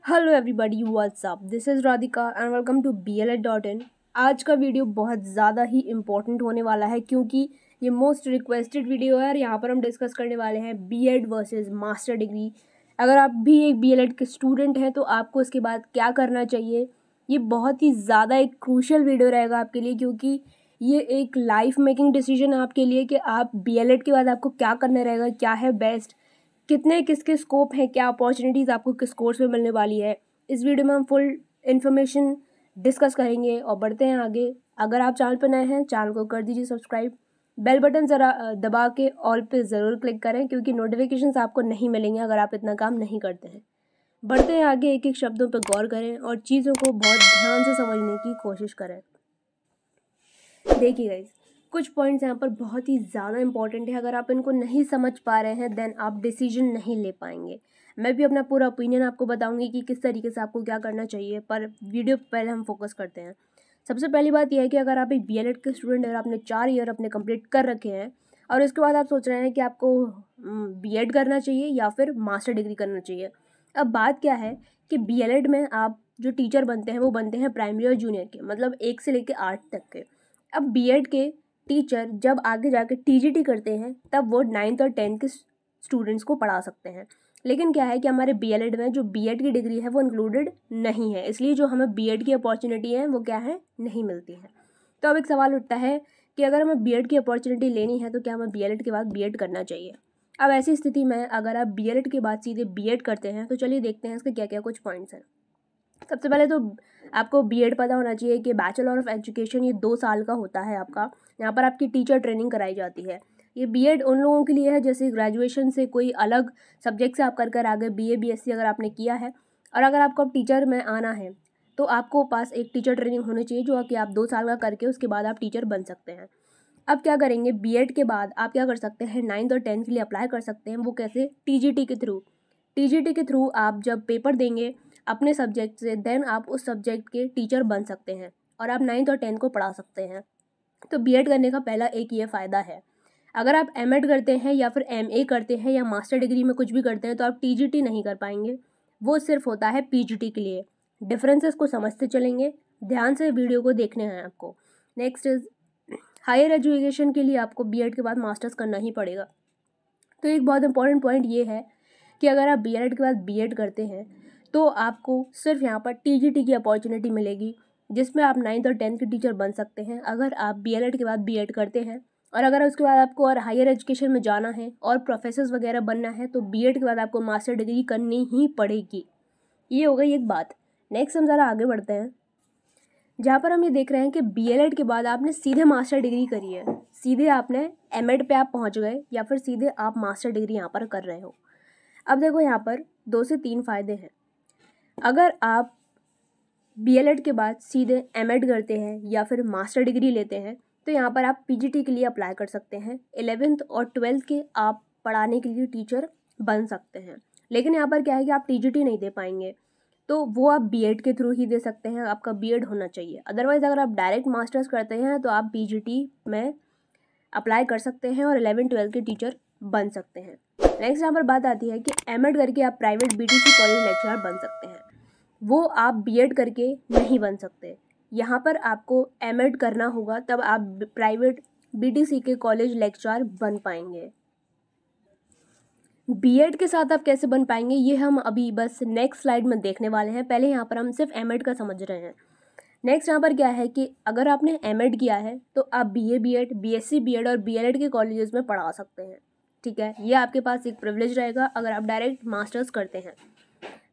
Hello everybody, what's up. This is Radhika and welcome to BLED.in। आज का video बहुत ज़्यादा ही इम्पोर्टेंट होने वाला है क्योंकि ये मोस्ट रिक्वेस्टेड वीडियो है और यहाँ पर हम डिस्कस करने वाले हैं B.ED वर्सेस मास्टर डिग्री। अगर आप भी एक BLED के स्टूडेंट हैं तो आपको इसके बाद क्या करना चाहिए, ये बहुत ही ज़्यादा एक क्रूशियल वीडियो रहेगा आपके लिए क्योंकि ये एक लाइफ मेकिंग डिसीजन है आपके लिए कि आप BLED के बाद आपको क्या करना रहेगा, क्या है बेस्ट, कितने किसके स्कोप हैं, क्या अपॉर्चुनिटीज़ आपको किस कोर्स में मिलने वाली है। इस वीडियो में हम फुल इन्फॉर्मेशन डिस्कस करेंगे और बढ़ते हैं आगे। अगर आप चैनल पर नए हैं, चैनल को कर दीजिए सब्सक्राइब, बेल बटन ज़रा दबा के ऑल पे ज़रूर क्लिक करें क्योंकि नोटिफिकेशंस आपको नहीं मिलेंगे अगर आप इतना काम नहीं करते हैं। बढ़ते हैं आगे, एक एक शब्दों पर गौर करें और चीज़ों को बहुत ध्यान से समझने की कोशिश करें। देखिए गाइस, कुछ पॉइंट्स यहाँ पर बहुत ही ज़्यादा इंपॉर्टेंट है। अगर आप इनको नहीं समझ पा रहे हैं देन आप डिसीजन नहीं ले पाएंगे। मैं भी अपना पूरा ओपिनियन आपको बताऊंगी कि किस तरीके से आपको क्या करना चाहिए, पर वीडियो पहले हम फोकस करते हैं। सबसे पहली बात यह है कि अगर आप एक BLED के स्टूडेंट हैं और आपने 4 ईयर अपने कंप्लीट कर रखे हैं और उसके बाद आप सोच रहे हैं कि आपको B.ED करना चाहिए या फिर मास्टर डिग्री करना चाहिए। अब बात क्या है कि BLED में आप जो टीचर बनते हैं वो बनते हैं प्राइमरी और जूनियर के, मतलब 1 से लेकर 8 तक के। अब B.ED के टीचर जब आगे जाके TGT करते हैं तब वो 9th और 10th के स्टूडेंट्स को पढ़ा सकते हैं। लेकिन क्या है कि हमारे BLED में जो B.ED की डिग्री है वो इंक्लूडेड नहीं है, इसलिए जो हमें B.ED की अपॉर्चुनिटी है वो क्या है, नहीं मिलती है। तो अब एक सवाल उठता है कि अगर हमें B.ED की अपॉर्चुनिटी लेनी है तो क्या हमें BLED के बाद B.ED करना चाहिए। अब ऐसी स्थिति में अगर आप BLED के बाद सीधे B.ED करते हैं तो चलिए देखते हैं इसके क्या क्या कुछ पॉइंट्स हैं। सबसे पहले तो आपको B.ED पता होना चाहिए कि बैचलर ऑफ एजुकेशन ये 2 साल का होता है आपका। यहाँ पर आपकी टीचर ट्रेनिंग कराई जाती है। ये B.ED उन लोगों के लिए है जैसे ग्रेजुएशन से कोई अलग सब्जेक्ट से आप कर आगे BA BSc अगर आपने किया है और अगर आपको अब टीचर में आना है तो आपको पास एक टीचर ट्रेनिंग होनी चाहिए जो कि आप 2 साल का करके उसके बाद आप टीचर बन सकते हैं। अब क्या करेंगे, B.ED के बाद आप क्या कर सकते हैं, 9th और 10th के लिए अप्लाई कर सकते हैं। वो कैसे, TGT के थ्रू। TGT के थ्रू आप जब पेपर देंगे अपने सब्जेक्ट से देन आप उस सब्जेक्ट के टीचर बन सकते हैं और आप 9th और 10th को पढ़ा सकते हैं। तो B.ED करने का पहला एक ये फ़ायदा है। अगर आप M.ED करते हैं या फिर MA करते हैं या मास्टर डिग्री में कुछ भी करते हैं तो आप TGT नहीं कर पाएंगे, वो सिर्फ होता है PGT के लिए। डिफरेंसेस को समझते चलेंगे, ध्यान से वीडियो को देखने हैं आपको। नेक्स्ट इज हायर एजुकेशन के लिए आपको B.ED के बाद मास्टर्स करना ही पड़ेगा। तो एक बहुत इंपॉर्टेंट पॉइंट ये है कि अगर आप B.ED के बाद B.ED करते हैं तो आपको सिर्फ यहाँ पर TGT की अपॉर्चुनिटी मिलेगी जिसमें आप 9th और 10th के टीचर बन सकते हैं अगर आप BLED के बाद B.ED करते हैं। और अगर उसके बाद आपको और हायर एजुकेशन में जाना है और प्रोफेसर्स वगैरह बनना है तो B.ED के बाद आपको मास्टर डिग्री करनी ही पड़ेगी। ये हो गई एक बात। नेक्स्ट हम ज़रा आगे बढ़ते हैं जहाँ पर हम ये देख रहे हैं कि BLED के बाद आपने सीधे मास्टर डिग्री करी है, सीधे आपने M.ED पे आप पहुँच गए या फिर सीधे आप मास्टर डिग्री यहाँ पर कर रहे हो। अब देखो यहाँ पर 2 से 3 फ़ायदे हैं। अगर आप BLED के बाद सीधे M.ED करते हैं या फिर मास्टर डिग्री लेते हैं तो यहाँ पर आप PGT के लिए अप्लाई कर सकते हैं। 11th और 12th के आप पढ़ाने के लिए टीचर बन सकते हैं। लेकिन यहाँ पर क्या है कि आप TGT नहीं दे पाएंगे, तो वो आप B.ED के थ्रू ही दे सकते हैं। आपका B.ED होना चाहिए। अदरवाइज़ अगर आप डायरेक्ट मास्टर्स करते हैं तो आप PGT में अप्लाई कर सकते हैं और 11-12 के टीचर बन सकते हैं। नेक्स्ट यहाँ पर बात आती है कि M.ED करके आप प्राइवेट BTC कॉलेज लेक्चरर बन सकते हैं, वो आप B.ED करके नहीं बन सकते। यहाँ पर आपको M.ED करना होगा तब आप प्राइवेट BTC के कॉलेज लेक्चरर बन पाएंगे। B.ED के साथ आप कैसे बन पाएंगे ये हम अभी बस नेक्स्ट स्लाइड में देखने वाले हैं। पहले यहाँ पर हम सिर्फ M.ED का समझ रहे हैं। नेक्स्ट यहाँ पर क्या है कि अगर आपने M.ED किया है तो आप BA B.ED BSc B.ED और BLED के कॉलेजेस में पढ़ा सकते हैं। ठीक है, ये आपके पास एक प्रिविलेज रहेगा अगर आप डायरेक्ट मास्टर्स करते हैं।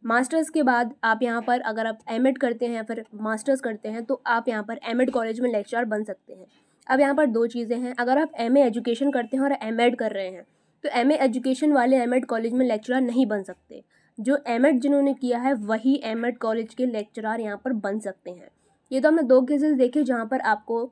मास्टर्स के बाद आप यहाँ पर अगर आप M.ED करते हैं या फिर मास्टर्स करते हैं तो आप यहाँ पर M.ED कॉलेज में लेक्चरर बन सकते हैं। अब यहाँ पर 2 चीज़ें हैं। अगर आप MA एजुकेशन करते हैं और M.ED कर रहे हैं तो MA एजुकेशन वाले M.ED कॉलेज में लेक्चरर नहीं बन सकते। जो M.ED जिन्होंने किया है वही M.ED कॉलेज के लेक्चरर यहाँ पर बन सकते हैं। ये तो हमने 2 केसेस देखे जहाँ पर आपको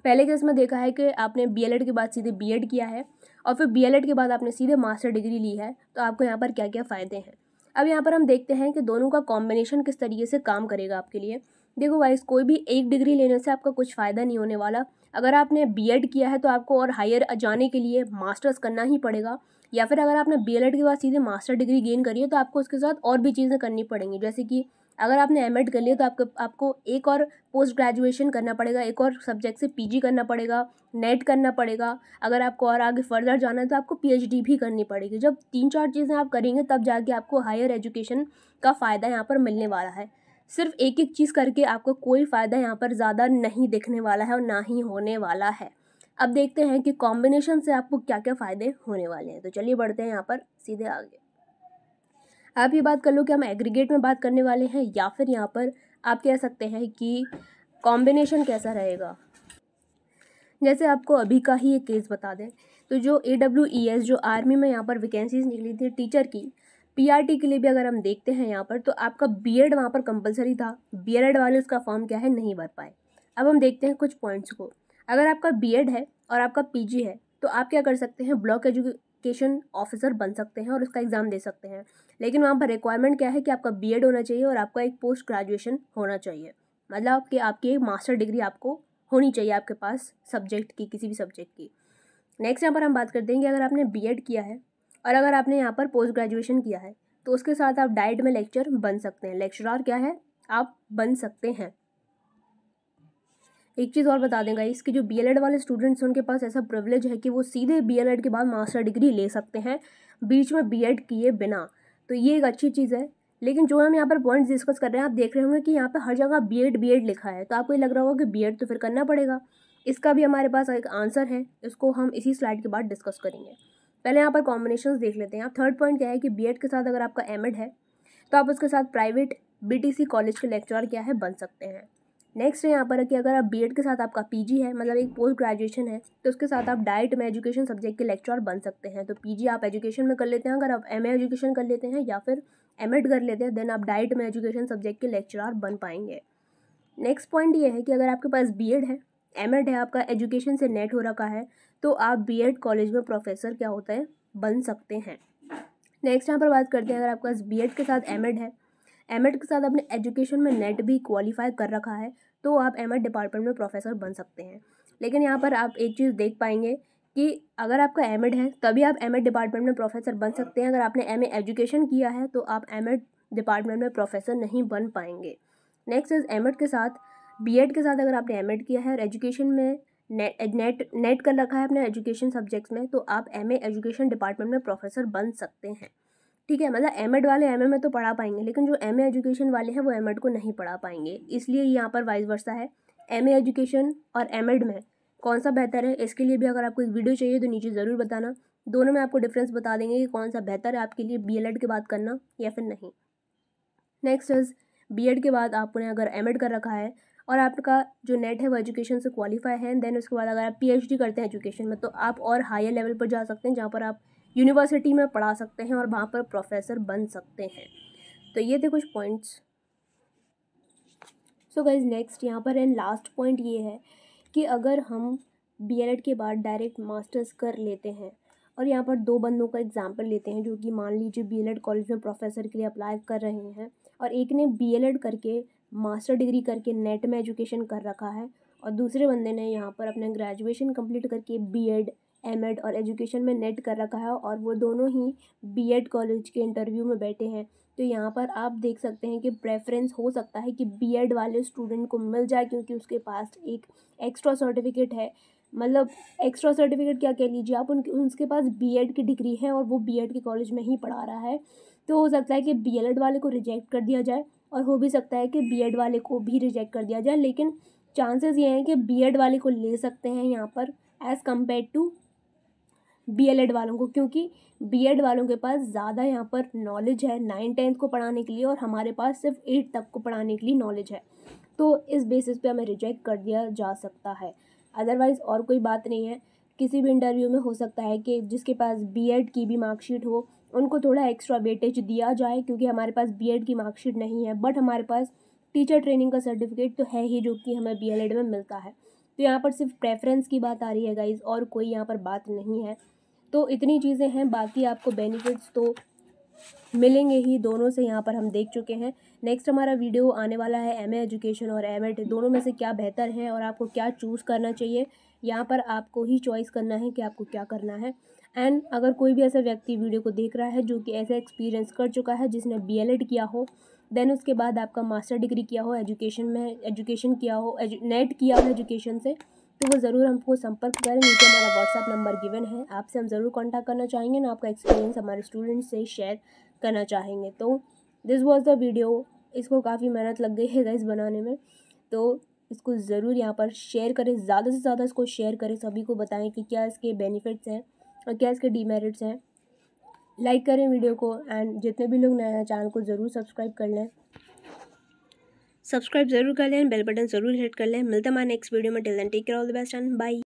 पहले केस में देखा है कि आपने BLED के बाद सीधे B.ED किया है और फिर BLED के बाद आपने सीधे मास्टर डिग्री ली है, तो आपको यहाँ पर क्या क्या फ़ायदे हैं। अब यहाँ पर हम देखते हैं कि दोनों का कॉम्बिनेशन किस तरीके से काम करेगा आपके लिए। देखो गाइस, कोई भी एक डिग्री लेने से आपका कुछ फ़ायदा नहीं होने वाला। अगर आपने B.ED किया है तो आपको और हायर जाने के लिए मास्टर्स करना ही पड़ेगा। या फिर अगर आपने BLED के बाद सीधे मास्टर डिग्री गेन करी है तो आपको उसके साथ और भी चीज़ें करनी पड़ेंगी, जैसे कि अगर आपने M.Ed कर लिया तो आपको एक और पोस्ट ग्रेजुएशन करना पड़ेगा, एक और सब्जेक्ट से PG करना पड़ेगा, नेट करना पड़ेगा। अगर आपको और आगे फर्दर जाना है तो आपको PhD भी करनी पड़ेगी। जब 3-4 चीज़ें आप करेंगे तब जाके आपको हायर एजुकेशन का फ़ायदा यहाँ पर मिलने वाला है। सिर्फ एक एक चीज़ करके आपको कोई फ़ायदा यहाँ पर ज़्यादा नहीं दिखने वाला है और ना ही होने वाला है। अब देखते हैं कि कॉम्बिनेशन से आपको क्या क्या फ़ायदे होने वाले हैं। तो चलिए बढ़ते हैं यहाँ पर सीधे आगे। आप ये बात कर लो कि हम एग्रीगेट में बात करने वाले हैं या फिर यहाँ पर आप कह सकते हैं कि कॉम्बिनेशन कैसा रहेगा। जैसे आपको अभी का ही एक केस बता दें तो जो AWES जो आर्मी में यहाँ पर वैकेंसीज निकली थी टीचर की, PRT के लिए भी अगर हम देखते हैं यहाँ पर तो आपका B.Ed वहाँ पर कंपलसरी था। BLED वाले उसका फॉर्म क्या है नहीं भर पाए। अब हम देखते हैं कुछ पॉइंट्स को। अगर आपका B.Ed है और आपका PG है तो आप क्या कर सकते हैं, ब्लॉक एजुकेशन ऑफिसर बन सकते हैं और उसका एग्ज़ाम दे सकते हैं। लेकिन वहाँ पर रिक्वायरमेंट क्या है कि आपका B.Ed होना चाहिए और आपका एक पोस्ट ग्रेजुएशन होना चाहिए, मतलब कि आपकी एक मास्टर डिग्री आपको होनी चाहिए आपके पास सब्जेक्ट की, किसी भी सब्जेक्ट की। नेक्स्ट यहाँ पर हम बात करते हैं कि अगर आपने B.Ed किया है और अगर आपने यहाँ पर पोस्ट ग्रेजुएशन किया है तो उसके साथ आप डाइट में लेक्चर बन सकते हैं, लेक्चरर क्या है आप बन सकते हैं। एक चीज़ और बता दें गाइस कि जो BLED वाले स्टूडेंट्स हैं उनके पास ऐसा प्रिविलेज है कि वो सीधे BLED के बाद मास्टर डिग्री ले सकते हैं बीच में B.Ed किए बिना, तो ये एक अच्छी चीज़ है। लेकिन जो हम यहाँ पर पॉइंट्स डिस्कस कर रहे हैं आप देख रहे होंगे कि यहाँ पर हर जगह B.Ed लिखा है, तो आपको ये लग रहा होगा कि B.Ed तो फिर करना पड़ेगा। इसका भी हमारे पास एक आंसर है, इसको हम इसी स्लाइड के बाद डिस्कस करेंगे। पहले यहाँ पर कॉम्बिनेशंस देख लेते हैं। आप थर्ड पॉइंट क्या है कि B.Ed के साथ अगर आपका M.Ed है तो आप उसके साथ प्राइवेट BTC कॉलेज के लेक्चरर क्या है बन सकते हैं। नेक्स्ट है यहाँ पर कि अगर आप B.Ed के साथ आपका PG है, मतलब एक पोस्ट ग्रेजुएशन है, तो उसके साथ आप डाइट में एजुकेशन सब्जेक्ट के लेक्चरर बन सकते हैं। तो PG आप एजुकेशन में कर लेते हैं, अगर आप MA एजुकेशन कर लेते हैं या फिर M.Ed कर लेते हैं देन आप डाइट में एजुकेशन सब्जेक्ट के लेक्चरर बन पाएंगे। नेक्स्ट पॉइंट ये है कि अगर आपके पास B.Ed है, M.Ed है, आपका एजुकेशन से नेट हो रखा है, तो आप B.Ed कॉलेज में प्रोफेसर क्या होता है बन सकते हैं। नेक्स्ट यहाँ पर बात करते हैं अगर आपके पास B.Ed के साथ M.Ed है, M.Ed के साथ आपने एजुकेशन में नेट भी क्वालिफाई कर रखा है, तो आप M.Ed डिपार्टमेंट में प्रोफेसर बन सकते हैं। लेकिन यहाँ पर आप एक चीज़ देख पाएंगे कि अगर आपका M.Ed है तभी आप M.Ed डिपार्टमेंट में प्रोफेसर बन सकते हैं। अगर आपने MA एजुकेशन किया है तो आप M.Ed डिपार्टमेंट में प्रोफेसर नहीं बन पाएंगे। नेक्स्ट इज M.Ed के साथ B.Ed के साथ अगर आपने M.Ed किया है और एजुकेशन में नेट कर रखा है अपने एजुकेशन सब्जेक्ट्स में, तो आप MA एजुकेशन डिपार्टमेंट में प्रोफेसर बन सकते हैं। ठीक है, मतलब M.Ed वाले MA में तो पढ़ा पाएंगे, लेकिन जो MA एजुकेशन वाले हैं वो M.Ed को नहीं पढ़ा पाएंगे। इसलिए यहाँ पर वाइस वर्सा है, MA एजुकेशन और M.Ed में कौन सा बेहतर है, इसके लिए भी अगर आपको एक वीडियो चाहिए तो नीचे ज़रूर बताना। दोनों में आपको डिफरेंस बता देंगे कि कौन सा बेहतर है आपके लिए, B.LED के बाद करना या फिर नहीं। नेक्स्ट इज B.Ed के बाद आपने अगर M.Ed कर रखा है और आपका जो नेट है वो एजुकेशन से क्वालिफाई है, देन उसके बाद अगर आप PhD करते हैं एजुकेशन में तो आप और हायर लेवल पर जा सकते हैं, जहाँ पर आप यूनिवर्सिटी में पढ़ा सकते हैं और वहाँ पर प्रोफेसर बन सकते हैं। तो ये थे कुछ पॉइंट्स। सो गाइज नेक्स्ट यहाँ पर एंड लास्ट पॉइंट ये है कि अगर हम B.LED के बाद डायरेक्ट मास्टर्स कर लेते हैं और यहाँ पर दो बंदों का एग्जांपल लेते हैं जो कि मान लीजिए B.LED कॉलेज में प्रोफेसर के लिए अप्लाई कर रहे हैं और एक ने B.LED करके मास्टर डिग्री करके नेट में एजुकेशन कर रखा है और दूसरे बंदे ने यहाँ पर अपना ग्रेजुएशन कंप्लीट करके B.Ed M.Ed और एजुकेशन में नेट कर रखा है और वो दोनों ही B.Ed कॉलेज के इंटरव्यू में बैठे हैं। तो यहाँ पर आप देख सकते हैं कि प्रेफरेंस हो सकता है कि B.Ed वाले स्टूडेंट को मिल जाए क्योंकि उसके पास एक एक्स्ट्रा सर्टिफिकेट है। मतलब एक्स्ट्रा सर्टिफिकेट क्या कह लीजिए आप, उसके पास B.Ed की डिग्री है और वो B.Ed के कॉलेज में ही पढ़ा रहा है। तो हो सकता है कि B.LED वाले को रिजेक्ट कर दिया जाए और हो भी सकता है कि B.Ed वाले को भी रिजेक्ट कर दिया जाए, लेकिन चांसेस ये हैं कि B.Ed वाले को ले सकते हैं यहाँ पर एज़ कम्पेयर टू B.LED वालों को, क्योंकि B.Ed वालों के पास ज़्यादा यहाँ पर नॉलेज है 9th-10th को पढ़ाने के लिए और हमारे पास सिर्फ 8 तक को पढ़ाने के लिए नॉलेज है। तो इस बेसिस पे हमें रिजेक्ट कर दिया जा सकता है, अदरवाइज़ और कोई बात नहीं है। किसी भी इंटरव्यू में हो सकता है कि जिसके पास B.Ed की भी मार्कशीट हो उनको थोड़ा एक्स्ट्रा वेटेज दिया जाए, क्योंकि हमारे पास B.Ed की मार्कशीट नहीं है बट हमारे पास टीचर ट्रेनिंग का सर्टिफिकेट तो है ही जो कि हमें B.LED में मिलता है। तो यहाँ पर सिर्फ प्रेफरेंस की बात आ रही है गाइज, और कोई यहाँ पर बात नहीं है। तो इतनी चीज़ें हैं, बाकी आपको बेनिफिट्स तो मिलेंगे ही, दोनों से यहाँ पर हम देख चुके हैं। नेक्स्ट हमारा वीडियो आने वाला है MA एजुकेशन और M.Ed दोनों में से क्या बेहतर है और आपको क्या चूज़ करना चाहिए। यहाँ पर आपको ही चॉइस करना है कि आपको क्या करना है। एंड अगर कोई भी ऐसा व्यक्ति वीडियो को देख रहा है जो कि ऐसा एक्सपीरियंस कर चुका है, जिसने BLED किया हो, देन उसके बाद आपका मास्टर डिग्री किया हो एजुकेशन में, एजुकेशन किया हो, नेट किया हो एजुकेशन से, तो वो ज़रूर हमको संपर्क करें। नीचे हमारा व्हाट्सअप नंबर गिवन है, आपसे हम ज़रूर कांटेक्ट करना चाहेंगे ना आपका एक्सपीरियंस हमारे स्टूडेंट्स से शेयर करना चाहेंगे। तो दिस वाज द वीडियो। इसको काफ़ी मेहनत लग गई है गाइस बनाने में, तो इसको ज़रूर यहाँ पर शेयर करें, ज़्यादा से ज़्यादा इसको शेयर करें, सभी को बताएं कि क्या इसके बेनिफिट्स हैं और क्या इसके डीमेरिट्स हैं। लाइक करें वीडियो को, एंड जितने भी लोग नए हैं चैनल को ज़रूर सब्सक्राइब कर लें, सब्सक्राइब ज़रूर कर लें, बेल बटन ज़रूर हिट कर लें। मिलते हैं हमारे नेक्स्ट वीडियो में। Till then take care, all the best and bye.